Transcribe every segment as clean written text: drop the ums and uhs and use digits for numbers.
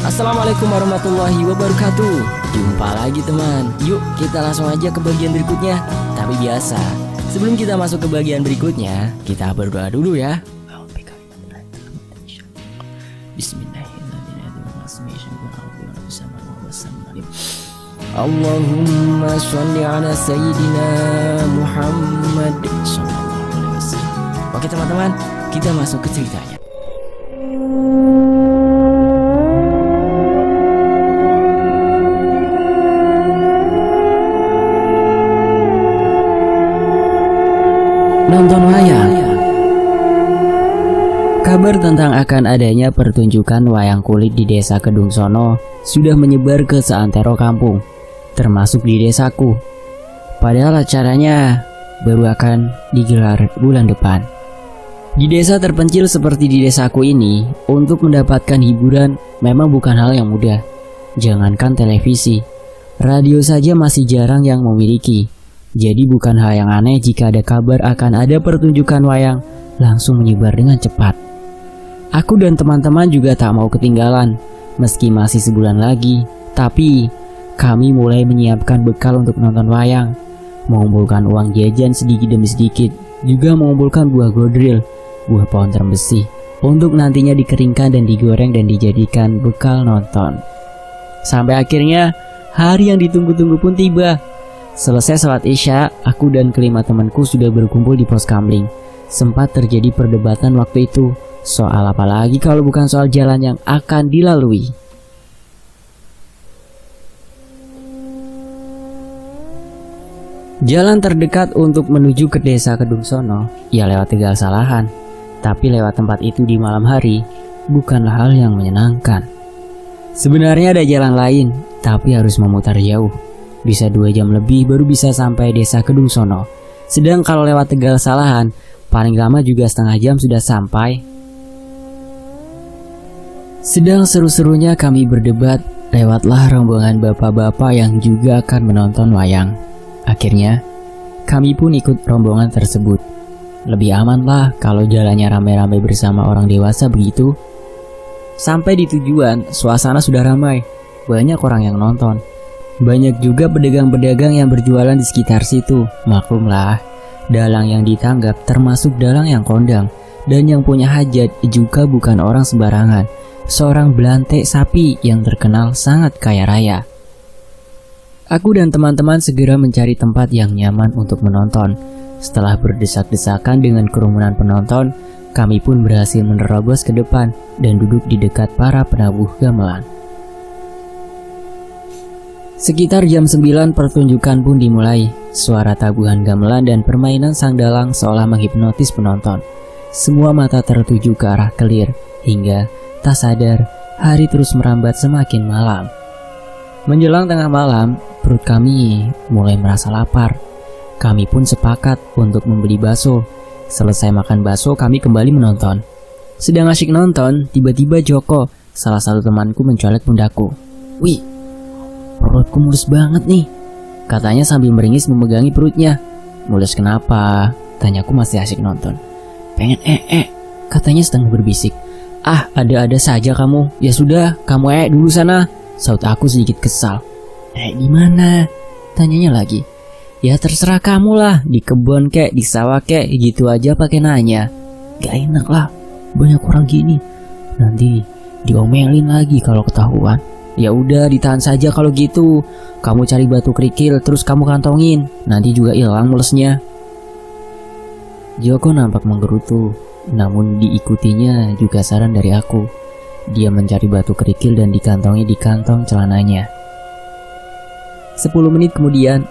Assalamualaikum warahmatullahi wabarakatuh. Jumpa lagi teman. Yuk kita langsung aja ke bagian berikutnya. Tapi biasa, sebelum kita masuk ke bagian berikutnya, kita berdoa dulu ya. Bismillahirrahmanirrahim. Allahumma sholli ala sayyidina Muhammad sallallahu alaihi wasallam. Oke teman-teman, kita masuk ke ceritanya. Nonton wayang. Kabar tentang akan adanya pertunjukan wayang kulit di desa Kedungsono sudah menyebar ke seantero kampung, termasuk di desaku. Padahal acaranya baru akan digelar bulan depan. Di desa terpencil seperti di desaku ini, untuk mendapatkan hiburan memang bukan hal yang mudah. Jangankan televisi, radio saja masih jarang yang memiliki. Jadi bukan hal yang aneh jika ada kabar akan ada pertunjukan wayang langsung menyebar dengan cepat. Aku dan teman-teman juga tak mau ketinggalan. Meski masih sebulan lagi, tapi kami mulai menyiapkan bekal untuk nonton wayang. Mengumpulkan uang jajan sedikit demi sedikit, juga mengumpulkan buah godril, buah pohon terembesi, untuk nantinya dikeringkan dan digoreng dan dijadikan bekal nonton. Sampai akhirnya hari yang ditunggu-tunggu pun tiba. Selesai sholat isya, aku dan kelima temanku sudah berkumpul di pos kamling. Sempat terjadi perdebatan waktu itu. Soal apa lagi kalau bukan soal jalan yang akan dilalui. Jalan terdekat untuk menuju ke desa Kedungsono ya lewat Tegal Salahan. Tapi lewat tempat itu di malam hari bukanlah hal yang menyenangkan. Sebenarnya ada jalan lain, tapi harus memutar jauh. Bisa 2 jam lebih baru bisa sampai desa Kedungsono. Sedang kalau lewat Tegal Salahan, paling lama juga setengah jam sudah sampai. Sedang seru-serunya kami berdebat, lewatlah rombongan bapak-bapak yang juga akan menonton wayang. Akhirnya, kami pun ikut rombongan tersebut. Lebih aman lah kalau jalannya rame-rame bersama orang dewasa begitu. Sampai di tujuan, suasana sudah ramai. Banyak orang yang nonton. Banyak juga pedagang-pedagang yang berjualan di sekitar situ. Maklumlah, dalang yang ditanggap termasuk dalang yang kondang. Dan yang punya hajat juga bukan orang sembarangan. Seorang belantik sapi yang terkenal sangat kaya raya. Aku dan teman-teman segera mencari tempat yang nyaman untuk menonton. Setelah berdesak-desakan dengan kerumunan penonton, kami pun berhasil menerobos ke depan dan duduk di dekat para penabuh gamelan. Sekitar jam 9 pertunjukan pun dimulai. Suara tabuhan gamelan dan permainan sang dalang seolah menghipnotis penonton. Semua mata tertuju ke arah kelir, hingga tak sadar hari terus merambat semakin malam. Menjelang tengah malam, perut kami mulai merasa lapar. Kami pun sepakat untuk membeli bakso. Selesai makan bakso, kami kembali menonton. Sedang asyik nonton, tiba-tiba Joko, salah satu temanku, mencolek pundakku. "Wih, perutku mulus banget nih," katanya sambil meringis memegangi perutnya. "Mulus kenapa?" tanyaku masih asyik nonton. "Pengen katanya setengah berbisik. "Ah, ada-ada saja kamu. Ya sudah, kamu dulu sana," saut aku sedikit kesal. Di mana?" tanyanya lagi. "Ya terserah kamu lah, di kebun kek, di sawah kek, gitu aja pakai nanya. Gak enak lah, banyak orang gini. Nanti diomelin lagi kalau ketahuan." "Ya udah, ditahan saja kalau gitu. Kamu cari batu kerikil terus kamu kantongin. Nanti juga hilang mulesnya." Joko nampak menggerutu, namun diikutinya juga saran dari aku. Dia mencari batu kerikil dan dikantongi di kantong celananya. 10 menit kemudian,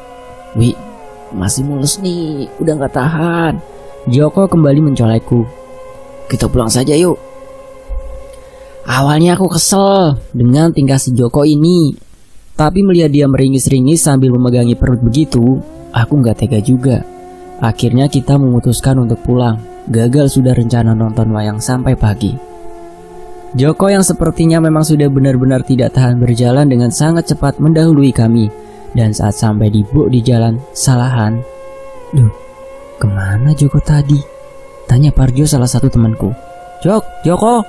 "Wih, masih mules nih, udah gak tahan." Joko kembali mencolekku. "Kita pulang saja yuk." Awalnya aku kesel dengan tingkah si Joko ini, tapi melihat dia meringis-ringis sambil memegangi perut begitu, aku gak tega juga. Akhirnya kita memutuskan untuk pulang. Gagal sudah rencana nonton wayang sampai pagi. Joko yang sepertinya memang sudah benar-benar tidak tahan berjalan dengan sangat cepat mendahului kami. Dan saat sampai di jalan Salahan, "Duh, kemana Joko tadi?" tanya Parjo, salah satu temanku. Joko!"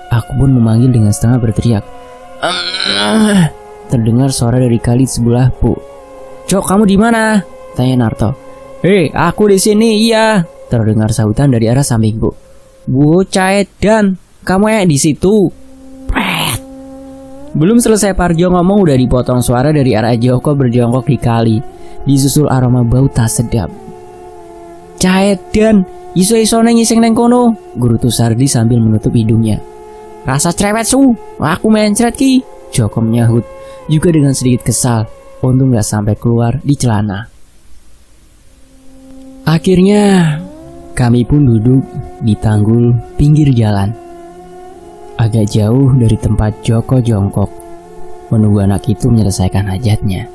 Aku pun memanggil dengan setengah berteriak. Terdengar suara dari kali sebelah Bu. "Jok, kamu di mana?" tanya Narto. "Hei, aku di sini, iya," terdengar sahutan dari arah samping Bu. "Bocah edan, kamu di situ?" Belum selesai Parjo ngomong udah dipotong suara dari arah Joko berjongkok di kali, disusul aroma bau tak sedap. "Caedan, iso-iso ngising neng kono," gerutu Sardi sambil menutup hidungnya. "Rasa cerewet su, aku mencret ki," Joko menyahut, juga dengan sedikit kesal. Untung gak sampai keluar di celana. Akhirnya kami pun duduk di tanggul pinggir jalan, agak jauh dari tempat Joko jongkok, menunggu anak itu menyelesaikan hajatnya.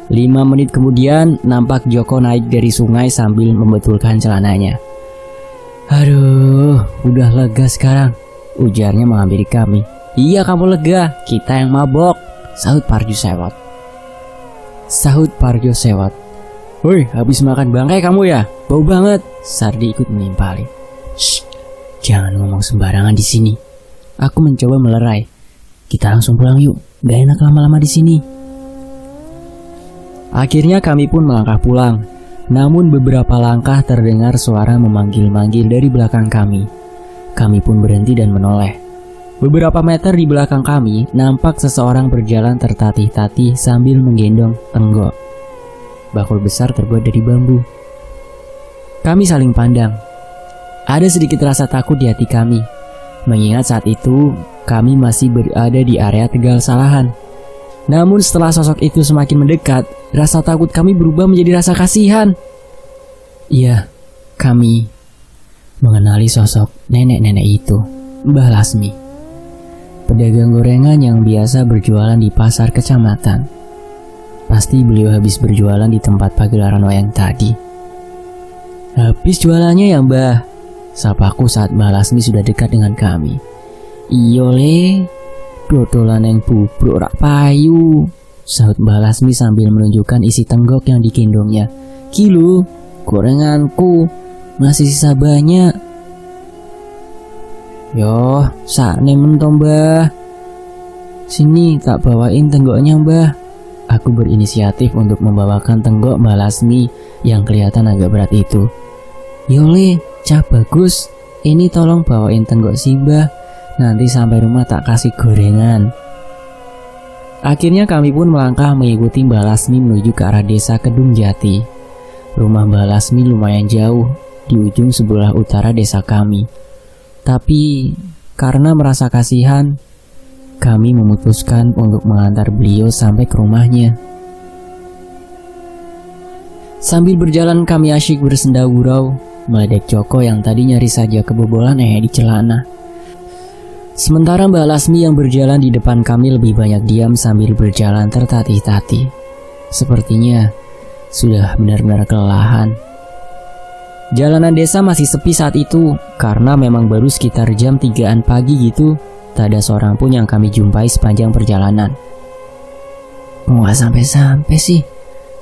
5 menit kemudian nampak Joko naik dari sungai sambil membetulkan celananya. "Aduh, udah lega sekarang," ujarnya menghampiri kami. "Iya, kamu lega, kita yang mabok," sahut Parjo sewot. "Woi, habis makan bangkai kamu ya? Bau banget," Sardi ikut menimpali. "Shh, jangan ngomong sembarangan di sini." Aku mencoba melerai. "Kita langsung pulang yuk, gak enak lama-lama di sini." Akhirnya kami pun melangkah pulang. Namun beberapa langkah terdengar suara memanggil-manggil dari belakang kami. Kami pun berhenti dan menoleh. Beberapa meter di belakang kami nampak seseorang berjalan tertatih-tatih sambil menggendong tenggok. Bakul besar terbuat dari bambu. Kami saling pandang. Ada sedikit rasa takut di hati kami, mengingat saat itu kami masih berada di area Tegal Salahan. Namun setelah sosok itu semakin mendekat, rasa takut kami berubah menjadi rasa kasihan. Iya, kami mengenali sosok nenek-nenek itu, Mbah Lasmi, pedagang gorengan yang biasa berjualan di pasar kecamatan. Pasti beliau habis berjualan di tempat pagelaran wayang tadi. "Habis jualannya ya, Mbah?" sapaku saat Mbah Lasmi sudah dekat dengan kami. "Iyo le, dodolan yang bubruk rak payu," sahut Mbah Lasmi sambil menunjukkan isi tenggok yang digendongnya. "Kilo, gorenganku masih sisa banyak." "Yoh, sakne mentom Mbah. Sini tak bawain tenggoknya, Mbah." Aku berinisiatif untuk membawakan tenggok Mbah Lasmi yang kelihatan agak berat itu. "Yole, cah bagus, ini tolong bawain tenggok si Mbah. Nanti sampai rumah tak kasih gorengan." Akhirnya kami pun melangkah mengikuti Mbah Lasmi menuju ke arah desa Kedung Jati. Rumah Mbah Lasmi lumayan jauh di ujung sebelah utara desa kami. Tapi karena merasa kasihan, kami memutuskan untuk mengantar beliau sampai ke rumahnya. Sambil berjalan kami asyik bersenda gurau, meledek Joko yang tadi nyaris saja kebobolan di celana. Sementara Mbah Lasmi yang berjalan di depan kami lebih banyak diam sambil berjalan tertatih-tatih. Sepertinya sudah benar-benar kelelahan. Jalanan desa masih sepi saat itu karena memang baru sekitar jam 3-an pagi gitu. Tak ada seorang pun yang kami jumpai sepanjang perjalanan. "Kok gak sampai-sampai sih?"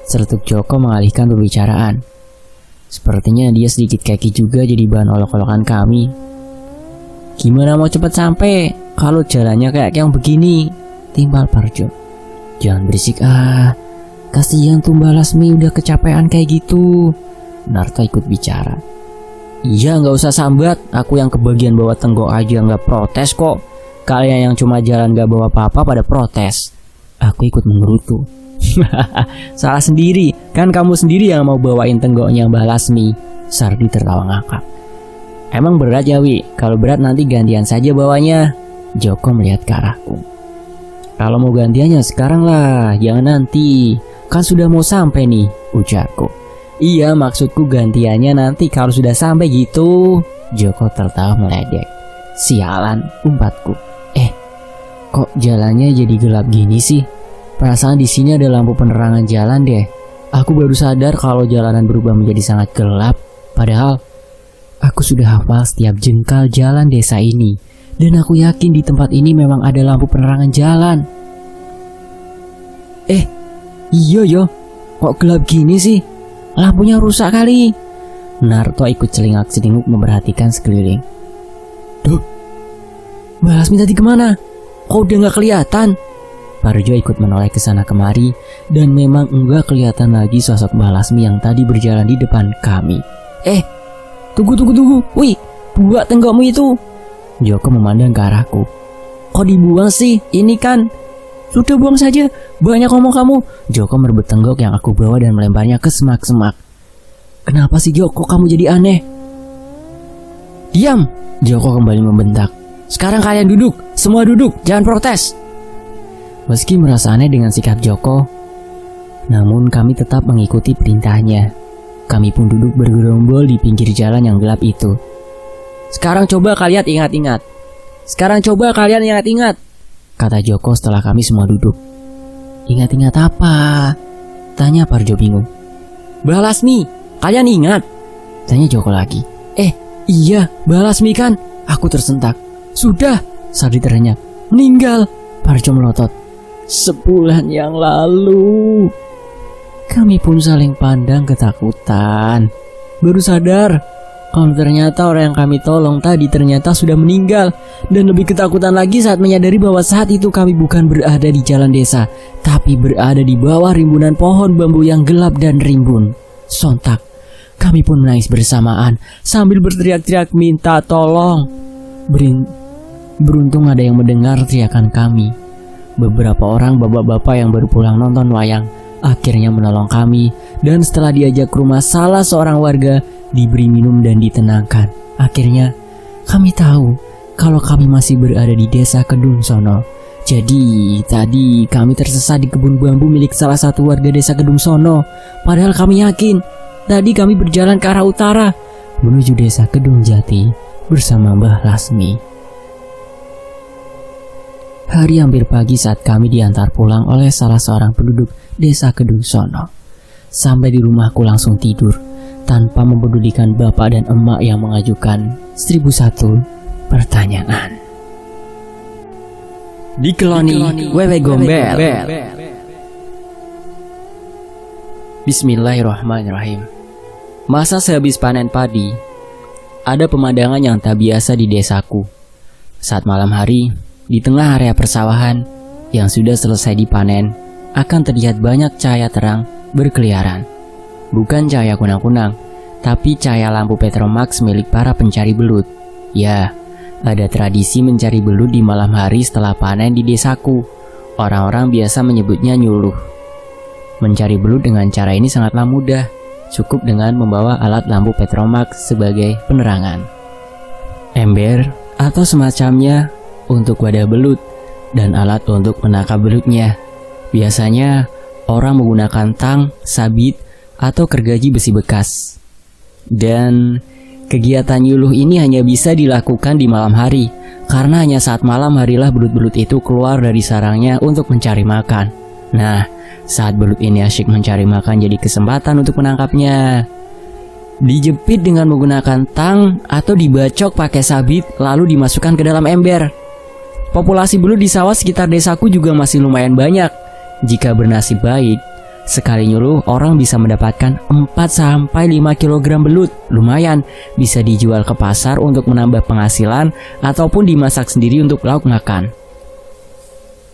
sertuk Joko mengalihkan pembicaraan. Sepertinya dia sedikit keki juga jadi bahan olok-olokan kami. "Gimana mau cepat sampai kalau jalannya kayak yang begini?" timpal Parjo. "Jangan berisik kasihan tuh Mbah Lasmi udah kecapean kayak gitu." Narto ikut bicara. "Iya, gak usah sambat, aku yang kebagian bawa tenggok aja gak protes kok. Kalian yang cuma jalan gak bawa apa-apa pada protes." Aku ikut menggerutu. "Salah sendiri, kan kamu sendiri yang mau bawain tenggoknya Mbah Lasmi." Sardi tertawa ngakak. "Emang berat ya Wi? Kalau berat nanti gantian saja bawanya." Joko melihat ke arahku. "Kalau mau gantiannya sekarang lah, jangan nanti. Kan sudah mau sampai nih," ujarku. "Iya, maksudku gantiannya nanti kalau sudah sampai gitu." Joko tertawa meledek. "Sialan," umpatku. Kok jalannya jadi gelap gini sih? Perasaan di sini ada lampu penerangan jalan deh. Aku baru sadar kalau jalanan berubah menjadi sangat gelap. Padahal aku sudah hafal setiap jengkal jalan desa ini. Dan aku yakin di tempat ini memang ada lampu penerangan jalan. Iya yo, kok gelap gini sih? Lampunya rusak kali." Narto ikut celingak-celinguk memperhatikan sekeliling. "Duh, Mbak Lasmi tadi kemana? Kok kok udah gak kelihatan? Parjo ikut menoleh ke sana kemari dan memang enggak kelihatan lagi sosok Mbah Lasmi yang tadi berjalan di depan kami. Tunggu. Wih, buat tenggokmu itu. Joko memandang ke arahku. Kok dibuang sih? Ini kan. Sudah buang saja, banyak ngomong kamu. Joko merebut tenggok yang aku bawa dan melemparnya ke semak-semak. Kenapa sih Joko, kamu jadi aneh? Diam, Joko kembali membentak. Sekarang kalian duduk, semua duduk, jangan protes. Meski merasa aneh dengan sikap Joko, namun kami tetap mengikuti perintahnya. Kami pun duduk bergerombol di pinggir jalan yang gelap itu. Sekarang coba kalian ingat-ingat, kata Joko setelah kami semua duduk. Ingat-ingat apa? Tanya Parjo bingung. Mbah Lasmi, kalian ingat? Tanya Joko lagi. Iya, Mbah Lasmi kan? Aku tersentak. Sudah, Sardi terenyak. Meninggal. Parjo melotot. 10 bulan yang lalu. Kami pun saling pandang ketakutan. Baru sadar kalau ternyata orang yang kami tolong tadi ternyata sudah meninggal. Dan lebih ketakutan lagi saat menyadari bahwa saat itu kami bukan berada di jalan desa, tapi berada di bawah rimbunan pohon bambu yang gelap dan rimbun. Sontak kami pun menangis bersamaan sambil berteriak-teriak minta tolong. Beruntung ada yang mendengar teriakan kami. Beberapa orang bapak-bapak yang baru pulang nonton wayang akhirnya menolong kami, dan setelah diajak ke rumah salah seorang warga, diberi minum dan ditenangkan. Akhirnya kami tahu kalau kami masih berada di desa Kedung Sono. Jadi tadi kami tersesat di kebun bambu milik salah satu warga desa Kedung Sono. Padahal kami yakin tadi kami berjalan ke arah utara menuju desa Kedung Jati bersama Mbah Lasmi. Hari hampir pagi saat kami diantar pulang oleh salah seorang penduduk desa Kedung Sono. Sampai di rumahku langsung tidur tanpa mempedulikan bapak dan emak yang mengajukan 1001 pertanyaan. Dikeloni wewe gombel. Bismillahirrahmanirrahim. Masa sehabis panen padi, ada pemandangan yang tak biasa di desaku. Saat malam hari, di tengah area persawahan yang sudah selesai dipanen, akan terlihat banyak cahaya terang berkeliaran. Bukan cahaya kunang-kunang, tapi cahaya lampu Petromax milik para pencari belut. Ya, ada tradisi mencari belut di malam hari setelah panen di desaku. Orang-orang biasa menyebutnya nyuluh. Mencari belut dengan cara ini sangatlah mudah. Cukup dengan membawa alat lampu Petromax sebagai penerangan, ember atau semacamnya untuk wadah belut, dan alat untuk menangkap belutnya. Biasanya orang menggunakan tang, sabit, atau gergaji besi bekas. Dan kegiatan nyuluh ini hanya bisa dilakukan di malam hari, karena hanya saat malam harilah belut-belut itu keluar dari sarangnya untuk mencari makan. Nah, saat belut ini asyik mencari makan jadi kesempatan untuk menangkapnya. Dijepit dengan menggunakan tang atau dibacok pakai sabit lalu dimasukkan ke dalam ember. Populasi belut di sawah sekitar desaku juga masih lumayan banyak. Jika bernasib baik, sekali nyuluh orang bisa mendapatkan 4-5 kg belut. Lumayan, bisa dijual ke pasar untuk menambah penghasilan ataupun dimasak sendiri untuk lauk makan.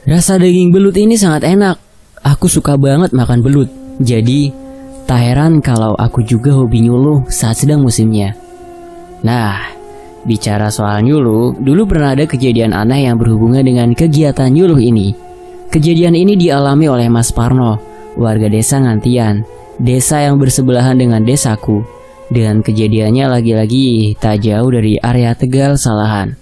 Rasa daging belut ini sangat enak. Aku suka banget makan belut. Jadi, tak heran kalau aku juga hobi nyuluh saat sedang musimnya. Nah, bicara soal nyuluh, dulu pernah ada kejadian aneh yang berhubungan dengan kegiatan nyuluh ini. Kejadian ini dialami oleh Mas Parno, warga desa Ngantian, desa yang bersebelahan dengan desaku. Dan kejadiannya lagi-lagi tak jauh dari area Tegal Salahan.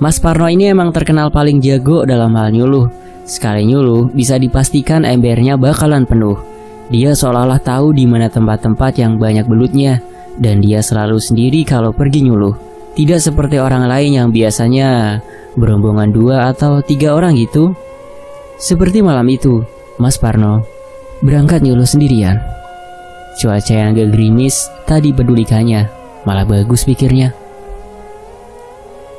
Mas Parno ini emang terkenal paling jago dalam hal nyuluh. Sekali nyuluh, bisa dipastikan embernya bakalan penuh. Dia seolah-olah tahu di mana tempat-tempat yang banyak belutnya, dan dia selalu sendiri kalau pergi nyuluh. Tidak seperti orang lain yang biasanya berombongan 2 atau 3 orang gitu. Seperti malam itu, Mas Parno berangkat nyuluh sendirian. Cuaca yang agak gerimis tak dipedulikannya, malah bagus pikirnya.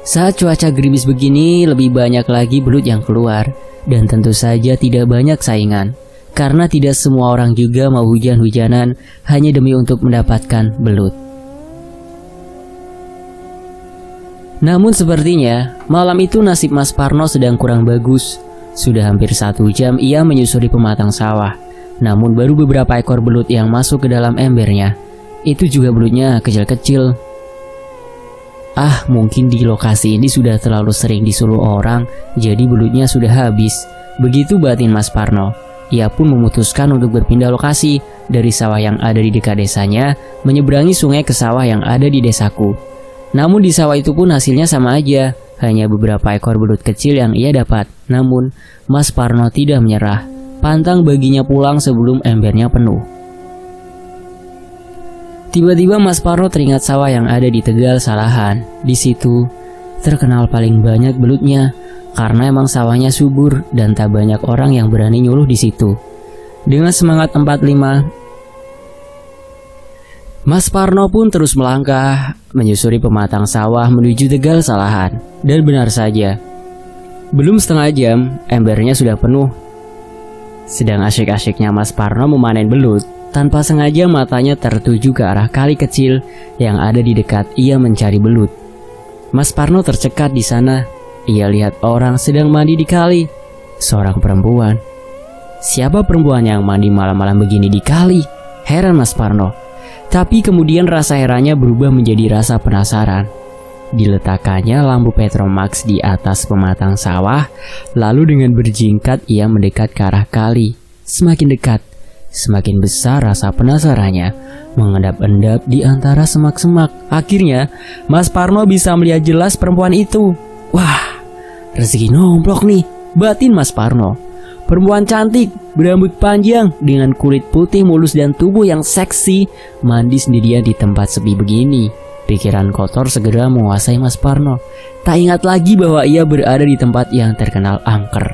Saat cuaca gerimis begini, lebih banyak lagi belut yang keluar. Dan tentu saja tidak banyak saingan, karena tidak semua orang juga mau hujan-hujanan hanya demi untuk mendapatkan belut. Namun sepertinya malam itu nasib Mas Parno sedang kurang bagus. Sudah hampir 1 jam ia menyusuri pematang sawah. Namun baru beberapa ekor belut yang masuk ke dalam embernya. Itu juga belutnya kecil-kecil. Mungkin di lokasi ini sudah terlalu sering disuruh orang, jadi belutnya sudah habis. Begitu batin Mas Parno. Ia pun memutuskan untuk berpindah lokasi dari sawah yang ada di dekat desanya, menyeberangi sungai ke sawah yang ada di desaku. Namun di sawah itu pun hasilnya sama aja, hanya beberapa ekor belut kecil yang ia dapat. Namun Mas Parno tidak menyerah, pantang baginya pulang sebelum embernya penuh. Tiba-tiba Mas Parno teringat sawah yang ada di Tegal Salahan. Di situ terkenal paling banyak belutnya, karena emang sawahnya subur dan tak banyak orang yang berani nyuluh di situ. Dengan semangat 45, Mas Parno pun terus melangkah, menyusuri pematang sawah menuju Tegal Salahan. Dan benar saja, belum setengah jam, embernya sudah penuh. Sedang asyik-asyiknya Mas Parno memanen belut, tanpa sengaja matanya tertuju ke arah kali kecil yang ada di dekat ia mencari belut. Mas Parno tercekat di sana. Ia lihat orang sedang mandi di kali. Seorang perempuan. Siapa perempuan yang mandi malam-malam begini di kali? Heran Mas Parno. Tapi kemudian rasa herannya berubah menjadi rasa penasaran. Diletakkannya lampu Petromax di atas pematang sawah, lalu dengan berjingkat ia mendekat ke arah kali. Semakin dekat, semakin besar rasa penasarannya, mengendap-endap di antara semak-semak. Akhirnya, Mas Parno bisa melihat jelas perempuan itu. Wah, rezeki nomplok nih, batin Mas Parno. Perempuan cantik, berambut panjang, dengan kulit putih mulus dan tubuh yang seksi, mandi sendirian di tempat sepi begini. Pikiran kotor segera menguasai Mas Parno. Tak ingat lagi bahwa ia berada di tempat yang terkenal angker.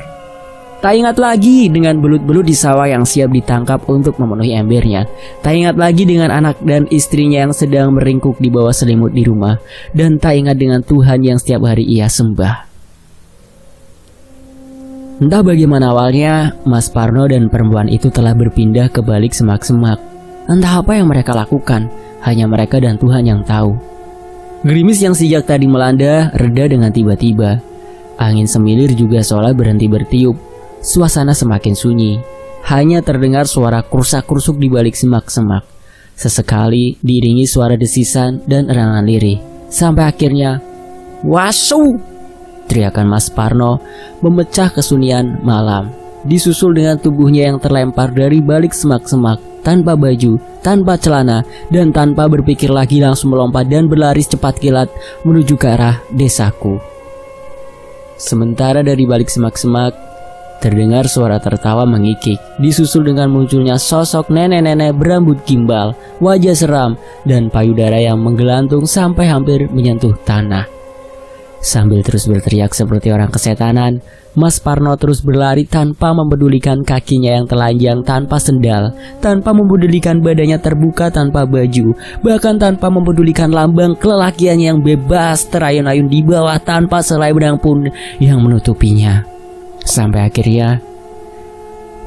Tak ingat lagi dengan belut-belut di sawah yang siap ditangkap untuk memenuhi embernya. Tak ingat lagi dengan anak dan istrinya yang sedang meringkuk di bawah selimut di rumah. Dan tak ingat dengan Tuhan yang setiap hari ia sembah. Entah bagaimana awalnya, Mas Parno dan perempuan itu telah berpindah ke balik semak-semak. Entah apa yang mereka lakukan, hanya mereka dan Tuhan yang tahu. Gerimis yang sejak tadi melanda reda dengan tiba-tiba. Angin semilir juga seolah berhenti bertiup. Suasana semakin sunyi. Hanya terdengar suara krusak-krusuk di balik semak-semak. Sesekali diiringi suara desisan dan erangan lirih. Sampai akhirnya, "Wasu!" teriakan Mas Parno memecah kesunyian malam. Disusul dengan tubuhnya yang terlempar dari balik semak-semak, tanpa baju, tanpa celana, dan tanpa berpikir lagi langsung melompat dan berlari secepat kilat menuju ke arah desaku. Sementara dari balik semak-semak terdengar suara tertawa mengikik, disusul dengan munculnya sosok nenek-nenek berambut gimbal, wajah seram, dan payudara yang menggelantung sampai hampir menyentuh tanah. Sambil terus berteriak seperti orang kesetanan, Mas Parno terus berlari tanpa mempedulikan kakinya yang telanjang tanpa sendal, tanpa mempedulikan badannya terbuka tanpa baju, bahkan tanpa mempedulikan lambang kelelakian yang bebas terayun-ayun di bawah tanpa selai benang pun yang menutupinya. Sampai akhirnya,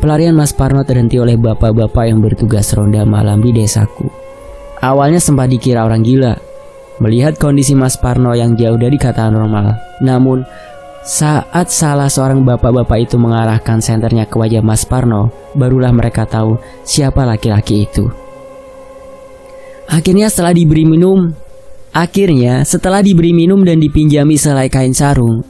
pelarian Mas Parno terhenti oleh bapak-bapak yang bertugas ronda malam di desaku. Awalnya sempat dikira orang gila melihat kondisi Mas Parno yang jauh dari kata normal. Namun, saat salah seorang bapak-bapak itu mengarahkan senternya ke wajah Mas Parno, barulah mereka tahu siapa laki-laki itu. Akhirnya setelah diberi minum dan dipinjami selai kain sarung,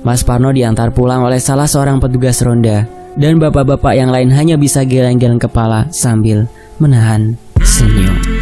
Mas Parno diantar pulang oleh salah seorang petugas ronda, dan bapak-bapak yang lain hanya bisa geleng-geleng kepala sambil menahan senyum.